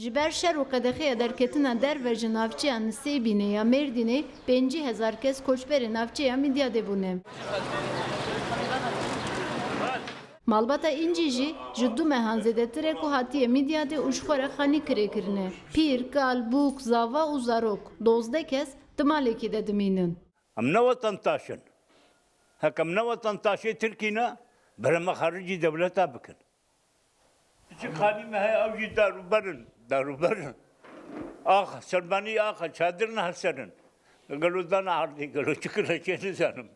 Jiber şer û qedexiya derketina derve ji navçeya Nisêbînê ya Mêrdînê 50,000 kes koçberê navçeya Midyadê bûne. Malbata İncî jî ji du mehan zêdetirê ku hatiye Midyadê û ji xwe re xanî kirêkirine. Pîr, kal, bûk, zava û zarok 12 kes di malekî de dimînin. Em ne wetantaşin. Hekem ne wetantaşê Tirkîne berema xaricî devleta bikin. Çi kanî me heye ew jî darûberin. Ax serbanî axa çadir ne heserin. Gelo dana erdê gelo çikire çê nizanim.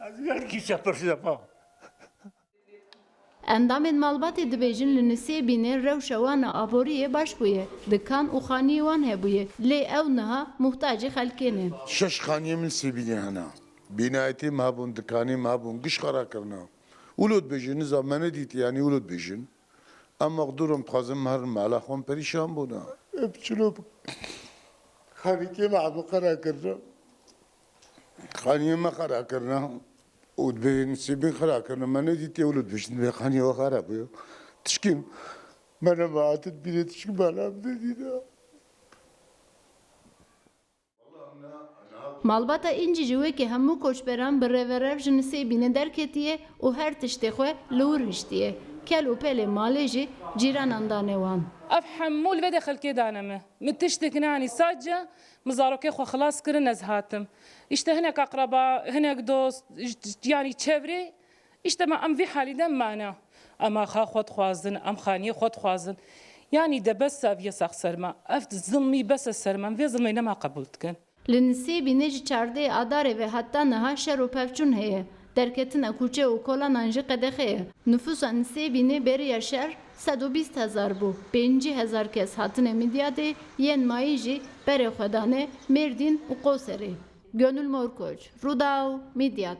Ez gelkî sepa. Endamên malbatê dibêjin li Nisêbînê rewşa wan a aboriyê baş bûye. Dikan û xanî wan hebûye. Lê ew niha muhtacê xelkê ne. شش خانیه من سیبیلی هنا بینایتی ما بون دکانی ما بون گش قرار کرنا ولود بیشین زمانه دیت یعنی ولود بیشین اما قدرم تخازم مهر مالا خون پریشان بودا ابچلو خانی که ما عم قرار کرنا خانیه ما قرار کرنا ود بین سیبین قرار کرنا من دیتی ولود بیشین به خانیه و قرار بیو تشکیم من ما عادت بیلی تشکیم بالام دیدا. Malbata İncî ji wekî hemû koçberan bi rêverev ji Nisêbînê derketiye û her tiştê xwe li wir hiştiye. Kel û pelê malê jî cîranan dane wan. اف حمول بده خلكي دانمه متشتك ناني ساجة مزاروكي خو خلاص كرن نزهاتم اشته هناك اقرباء هناك دوست يعني تشفري اشته ما ام في حالي دم معنا اما خا خود خوازن ام خاني خود خوازن يعني ده بس في سخسر ما افت ظلمي بس السرمن في ظلمي ما قبولتكن Li Nisêbînê ji çardê adarê ve heta niha şer û pevçûn heye. Derketina kûçe û kolanan jî qedexe ye. Nüfusa Nisêbînê beriya şer 120,000 bû. 50,000 kes hatine Midyadê, yên mayî jî berê xwe dane Mêrdîn û Qoserê. Gönül Morkoç, Rudaw, Midyat.